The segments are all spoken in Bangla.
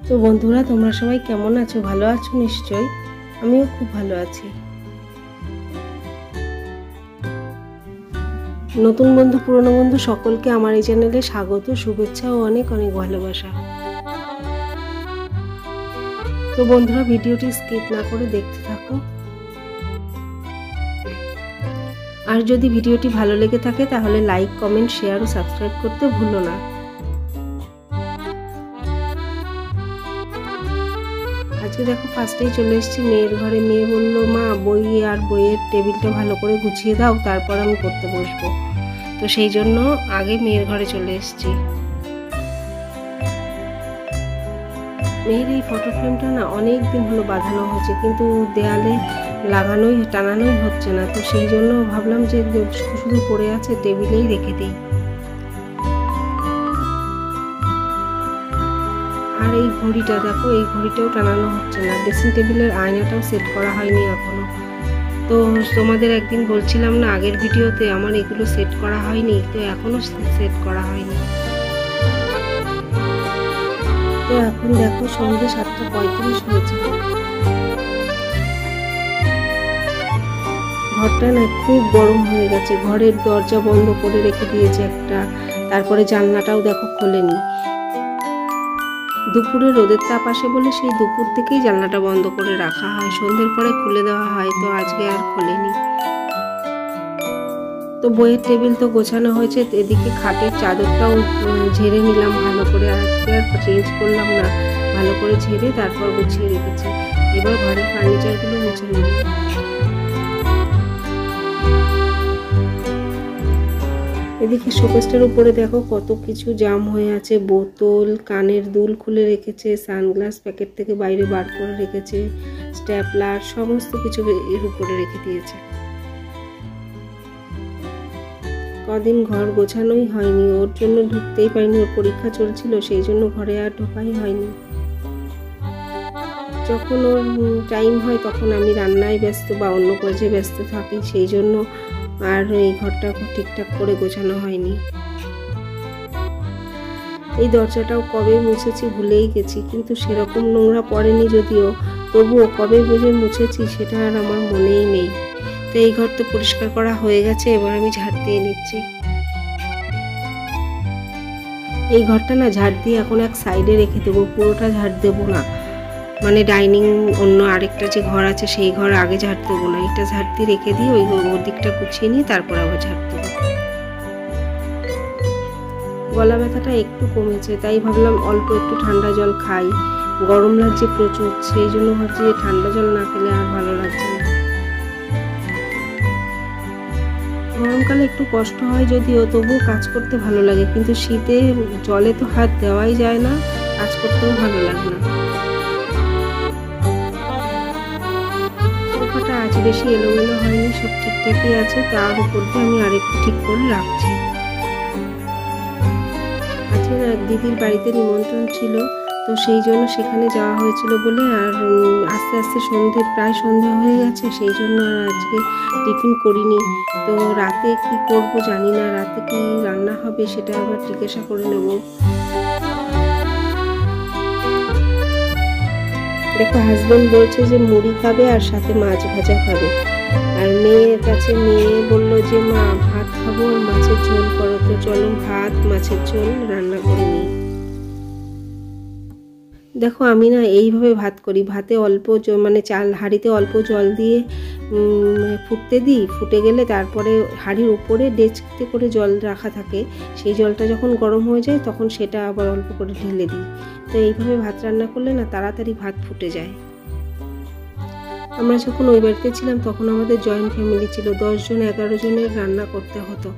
তো বন্ধুরা, তোমরা সবাই কেমন আছো? ভালো আছো নিশ্চয়ই। আমিও খুব ভালো আছি। নতুন বন্ধু, পুরনো বন্ধু সকলকে আমার এই চ্যানেলে স্বাগত, শুভেচ্ছা ও অনেক অনেক ভালোবাসা। তো বন্ধুরা, ভিডিওটি স্কিপ না করে দেখতে থাকো। আর যদি ভিডিওটি ভালো লেগে থাকে তাহলে লাইক, কমেন্ট, শেয়ার ও সাবস্ক্রাইব করতে ভুলো না। আজকে দেখো ফার্স্টেই চলে এসেছি মেয়ের ঘরে। মেয়ে বললো, মা বই আর বইয়ের টেবিলটা ভালো করে গুছিয়ে দাও, তারপর আমি পড়তে বসবো। তো সেই জন্য আগে মেয়ের ঘরে চলে এসেছি। মেয়ের এই ফটো ফ্রেমটা না অনেক দিন হলো বাঁধানো হয়েছে, কিন্তু দেয়ালে টানানোই হচ্ছে না। তো সেই জন্য ভাবলাম যে শুধু পড়ে আছে, টেবিলেই রেখে দিই। আর এই ঘড়িটা দেখো, এই ঘড়িটাও টানানো হচ্ছে না। ড্রেসিং টেবিলের আয়নাটাও সেট করা হয়নি এখনো। তো তোমাদের একদিন বলছিলাম না আগের ভিডিওতে, আমার এগুলো সেট করা হয়নি, তো এখনো সেট করা হয়নি। তো এখন দেখো সন্ধ্যে 7:35 হয়েছে। ঘরটা না খুব গরম হয়ে গেছে। ঘরের দরজা বন্ধ করে রেখে দিয়েছে একটা, তারপরে জানলাটাও দেখো খোলেনি। দুপুরে রোদের তাপ আসে বলে সেই দুপুর থেকেই জানলাটা বন্ধ করে রাখা হয়, সন্ধ্যের পরে খুলে দেওয়া হয়। তো আজকে আর খোলেনি। তো বইয়ের টেবিল তো গোছানো হয়েছে, এদিকে খাটের চাদরটাও ঝেড়ে নিলাম ভালো করে। আজকে আর চেঞ্জ করলাম না, ভালো করে ঝেড়ে তারপর গুছিয়ে রেখেছি। এবার ঘরের ফার্নিচারগুলো মুছে নিলাম। এদিকে শোকেসটার উপরে দেখো কত কিছু জাম হয়ে আছে। বোতল, কানের দুল খুলে রেখেছে, সানগ্লাস প্যাকেট থেকে বাইরে বার করে রেখেছে, স্ট্যাপলার, সমস্ত কিছু এর উপরে রেখে দিয়েছে। কদিন ঘর গোছানোই হয়নি, ওর জন্য ঢুকতেই পারিনি। ওর পরীক্ষা চলছিল, সেই জন্য ঘরে আর ঢোকাই হয়নি। যখন ওর টাইম হয় তখন আমি রান্নায় ব্যস্ত বা অন্য কাজে ব্যস্ত থাকি, সেই জন্য আর এই ঘরটা ঠিকঠাক করে গোছানো হয়নি। এই দরজাটাও কবে মুছেছি ভুলেই গেছি, কিন্তু সেরকম নোংরা পড়েনি যদিও, তবুও কবে বুঝে মুছেছি সেটা আর আমার মনেই নেই। তো এই ঘর তো পরিষ্কার করা হয়ে গেছে, এবার আমি ঝাড় দিয়ে নিচ্ছি। এই ঘরটা না ঝাড় দিয়ে এখন এক সাইডে রেখে দেবো, পুরোটা ঝাড় দেবো না। মানে ডাইনিং অন্য আরেকটা যে ঘর আছে সেই ঘর আগে ঝাড় দেবো না, এটা ঝাড় দিয়ে রেখে দিই, ওই দিকটা গুছিয়ে নিই, তারপর আবার ঝাড় দেবো। গলা ব্যথাটা একটু কমেছে, তাই ভাবলাম অল্প একটু ঠান্ডা জল খাই। গরম লাগছে প্রচুর, সেই জন্য ভাবছি যে ঠান্ডা জল না খেলে আর ভালো লাগছে না। গরমকালে একটু কষ্ট হয় যদিও, তবুও কাজ করতে ভালো লাগে, কিন্তু শীতে জলে তো হাত দেওয়াই যায় না, কাজ করতেও ভালো লাগে না। সোফাটা আজ বেশি এলোমেলো হয়নি, সব ঠিকঠাকই আছে, তার উপর দিয়ে আমি আরেকটু ঠিক করে রাখছি। আজকে এক দিদির বাড়িতে নিমন্ত্রণ ছিল, তো সেই জন্য সেখানে যাওয়া হয়েছিল বলে আর আস্তে আস্তে প্রায় সন্ধে হয়ে গেছে, সেই জন্য আর আজকে টিফিন করিনি। তো রাতে কি করব জানি না, রাতে কি রান্না হবে সেটা আবার জিজ্ঞাসা করে নেব। দেখো হাজবেন্ড বলছে যে মুড়ি খাবে আর সাথে মাছ ভাজা খাবে। আর মেয়ে বললো যে মা ভাত খাবো আর মাছের ঝোল করো। তো চলো ভাত মাছের ঝোল রান্না করে নিই। দেখো আমি না এইভাবে ভাত করি, ভাতে অল্প মানে হাঁড়িতে অল্প জল দিয়ে ফুটতে দিই, ফুটে গেলে তারপরে হাঁড়ির উপরে ডেচকিতে করে জল রাখা থাকে, সেই জলটা যখন গরম হয়ে যায় তখন সেটা আবার অল্প করে ঢেলে দিই। তো এইভাবে ভাত রান্না করলে না তাড়াতাড়ি ভাত ফুটে যায়। আমরা যখন ওই বাড়িতে ছিলাম তখন আমাদের জয়েন্ট ফ্যামিলি ছিল, 10 জন 11 জনের রান্না করতে হতো।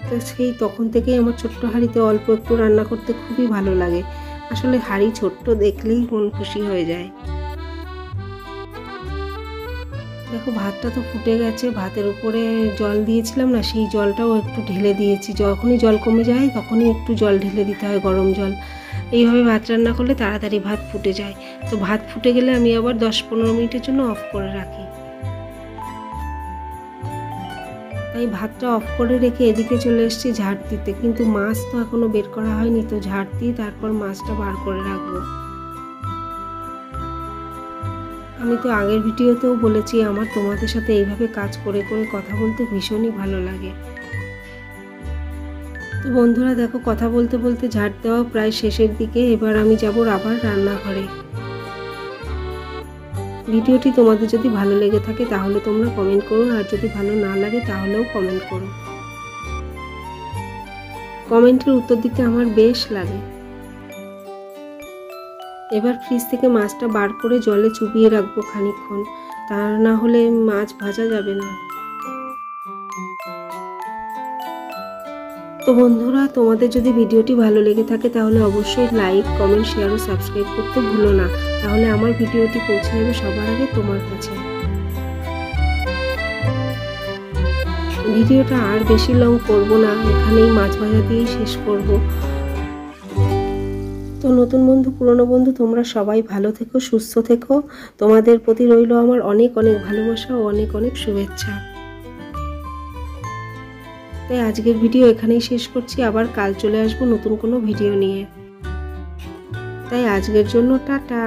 তো সেই তখন থেকেই আমার ছোট্ট হাঁড়িতে অল্প একটু রান্না করতে খুবই ভালো লাগে। আসলে হাঁড়ি ছোট্ট দেখলেই মন খুশি হয়ে যায়। দেখো ভাতটা তো ফুটে গেছে, ভাতের উপরে জল দিয়েছিলাম না, সেই জলটাও একটু ঢেলে দিয়েছি। যখনই জল কমে যায় তখনই একটু জল ঢেলে দিতে হয়, গরম জল। এইভাবে ভাত রান্না করলে তাড়াতাড়ি ভাত ফুটে যায়। তো ভাত ফুটে গেলে আমি আবার 10-15 মিনিটের জন্য অফ করে রাখি। তাই ভাতটা অফ করে রেখে এদিকে চলে এসেছি ঝাড় দিতে, কিন্তু মাছ তো এখনো বের করা হয়নি, তো ঝাড় দিয়ে তারপর মাছটা বার করে রাখবো। আমি তো আগের ভিডিওতেও বলেছি আমার তোমাদের সাথে এইভাবে কাজ করে করে কথা বলতে ভীষণই ভালো লাগে। তো বন্ধুরা দেখো, কথা বলতে বলতে ঝাড় দেওয়া প্রায় শেষের দিকে। এবার আমি যাব আবার রান্নাঘরে। ভিডিওটি তোমাদের যদি ভালো লেগে থাকে তাহলে তোমরা কমেন্ট করো, আর যদি ভালো না লাগে তাহলেও কমেন্ট করো। কমেন্টের উত্তর দিতে আমার বেশ লাগে। এবার ফ্রিজ থেকে মাছটা বার করে জলে চুবিয়ে রাখবো খানিকক্ষণ, তা না হলে মাছ ভাজা যাবে না। তো বন্ধুরা, তোমাদের যদি ভিডিওটি ভালো লেগে থাকে তাহলে অবশ্যই লাইক, কমেন্ট, শেয়ার ও সাবস্ক্রাইব করতে ভুলো না, তাহলে আমার ভিডিওটি পৌঁছে যাবে সবার আগে তোমার কাছে। ভিডিওটা আর বেশি লং করব না, এখানেই মাছ ভাজা দিয়েই শেষ করব। তো নতুন বন্ধু, পুরনো বন্ধু, তোমরা সবাই ভালো থেকো, সুস্থ থেকো। তোমাদের প্রতি রইল আমার অনেক অনেক ভালোবাসা ও অনেক অনেক শুভেচ্ছা। তাই আজকের ভিডিও এখানেই শেষ করছি, আবার কাল চলে আসবো নতুন কোনো ভিডিও নিয়ে। তাই আজকের জন্য টাটা।